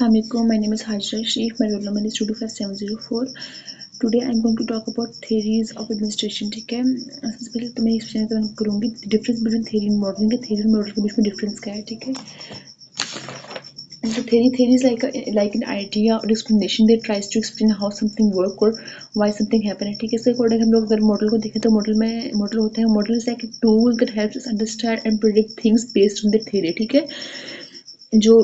Assalamualaikum. My name is Hajra Sheikh. My roll number is 22704. Today I'm going to talk about theories of administration. ठीक है, सबसे पहले तो मैं explain करूँगी difference between theory and modelling के theory and model के बीच में डिफरेंस क्या है. ठीक है, so theory is like an idea or explanation that tries to explain how something work or why something happen है. ठीक है, इसके अकॉर्डिंग हम लोग अगर मॉडल को देखें तो मॉडल होता है, model is like a tool that helps us understand and predict things based on the theory. ठीक है, जो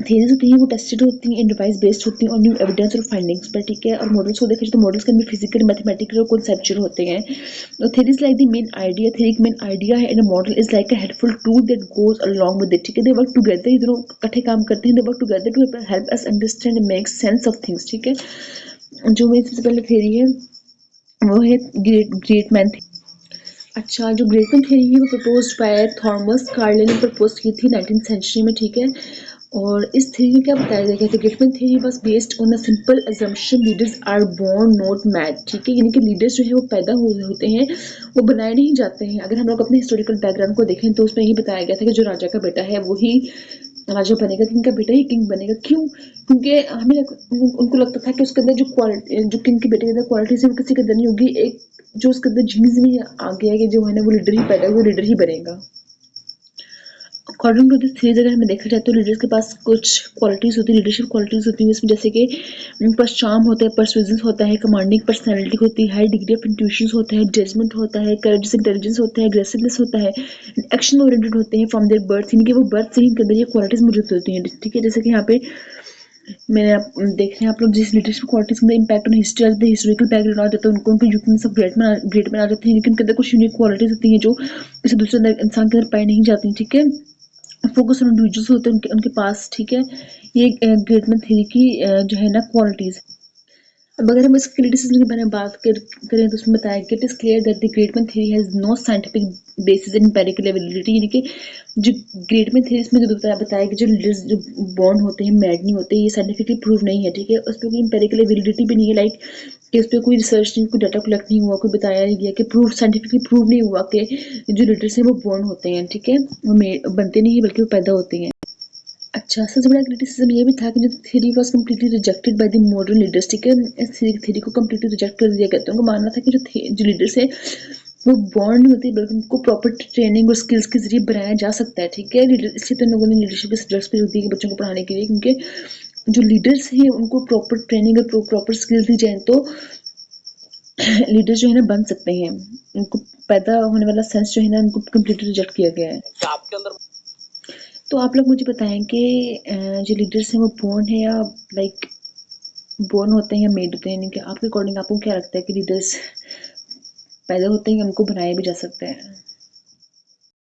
थेरीज होती हैं वो टेस्टेड होती हैं, डिवाइस बेस्ड होती हैं और न्यू एविडेंस और फाइंडिंग्स पर. ठीक है, और मॉडल्स को देखा जाए तो मॉडल्स के अंदर फिजिकल, मैथमेटिकल और कॉन्सेप्चुअल होते हैं. तो theories like the main idea, theory एक मेन आइडिया है and a model is like a helpful tool that goes along with it. ठीक है, दे वर्क टुगेदर, ये दोनों इकट्ठे काम करते हैं, they work together to help us understand and make sense of things. ठीक है, जो मेरी सबसे पहले थेरी है वो है ग्रेट मैन. अच्छा, जो ग्रेट मैन थ्योरी है वो प्रपोज्ड बाय थॉमस कार्ले ने प्रपोज की थी 19th सेंचुरी में. ठीक है, और इस थ्योरी में क्या बताया गया था, great man theory was based on a simple assumption leaders are born not made. ठीक है, यानी कि लीडर्स जो है वो पैदा होते हैं, वो बनाए नहीं जाते हैं. अगर हम लोग अपने हिस्टोरिकल बैकग्राउंड को देखें तो उसमें ये बताया गया था कि जो राजा का बेटा है वही राजा बनेगा, किंग का बेटा ही किंग बनेगा. क्यों? क्योंकि हमें उनको लगता था कि उसके अंदर जो क्वालिटी, जो किंग के बेटे के अंदर क्वालिटीज है वो किसी के अंदर नहीं होगी, एक जो उसके अंदर जीन्स में आ गया कि जो है ना वो लीडर ही पैदा, वो लीडर ही बनेगा. अकॉर्डिंग टू दिस थ्योरी अगर हमें देखा जाए तो लीडर्स के पास कुछ क्वालिटीज होती है, लीडरशिप क्वालिटीज होती है इसमें, जैसे कि उनके पास चार्म होता है, परसुएजन होता है, कमांडिंग पर्सनैलिटी होती है, हाई डिग्री ऑफ इंट्यूशन होता है, जजमेंट होता है, करेज इंटेलिजेंस होता है, एग्रेसिवनेस होता है, एक्शन ओरिएंटेड होते हैं फ्रॉम देयर बर्थ, इनके वो बर्थ से ही इनके अंदर ये क्वालिटीज मौजूद होती हैं. ठीक है, जैसे कि यहाँ पे मैंने आप देख रहे हैं आप लोग जिस लीडरशिप क्वालिटीज में इम्पैक्ट ऑन हिस्ट्री आते हैं, हिस्टोरिकल बैकग्राउंड आ जाता है, उनको उनके यूनिकनेस ऑफ ग्रेट में आ जाते हैं, लेकिन उनके अंदर कुछ यूनिक क्वालिटीज होती हैं जो किसी दूसरे इंसान के अंदर पाई नहीं जाती. ठीक है, फोकस ऑन इंडिविजुअल्स होते हैं उनके पास. ठीक है, ये ग्रेट मैन थ्योरी की जो है ना क्वालिटीज. अब अगर हम इस क्रिटिसिज्म के बारे में बात करें तो उसमें बताया कि it is clear that the great man theory has no scientific basis in empirical ability. यानी कि जो ग्रेट मैन थ्योरी में जो बताया कि जो लीडर्स जो बॉर्न होते हैं मैड नहीं होते, ये साइंटिफिकली प्रूव नहीं है. ठीक है, उस पर कोई एम्पिरिकल एबिलिटी भी नहीं है, लाइक कि उस पर कोई रिसर्च नहीं, कोई डाटा कलेक्ट नहीं हुआ, कोई बताया नहीं गया कि प्रूव साइंटिफिकली प्रूव नहीं हुआ कि जो लीडर्स हैं वो बॉर्न होते हैं. ठीक है, वो बनते नहीं है बल्कि वो पैदा होते हैं. अच्छा, सबसे बड़ा क्रिटिसिज्म ये भी था कि जो theory was completely rejected by the modern leaders. ठीक है, इस थ्योरी को कम्प्लीटली रिजेक्ट कर दिया गया था. उनको मानना था कि जो लीडर्स है वो बॉर्न नहीं होते बल्कि उनको प्रॉपर ट्रेनिंग और स्किल्स के जरिए बनाया जा सकता है. ठीक है, इसलिए तो लोगों ने लीडरशिप के सब्जेक्ट्स भी दिए बच्चों को पढ़ाने के लिए, क्योंकि जो लीडर्स हैं उनको प्रॉपर ट्रेनिंग और प्रॉपर स्किल्स दी जाए तो लीडर्स जो है ना बन सकते हैं. उनको पैदा होने वाला सेंस जो है ना उनको कम्प्लीटली रिजेक्ट किया गया है. आपके अंदर तो आप लोग मुझे बताएं कि जो लीडर्स हैं वो बोर्न है या लाइक बोर्न होते हैं या मेड होते हैं. यानी कि आपके अकॉर्डिंग आपको क्या लगता है कि लीडर्स पैदा होते हैं या उनको बनाया भी जा सकता है?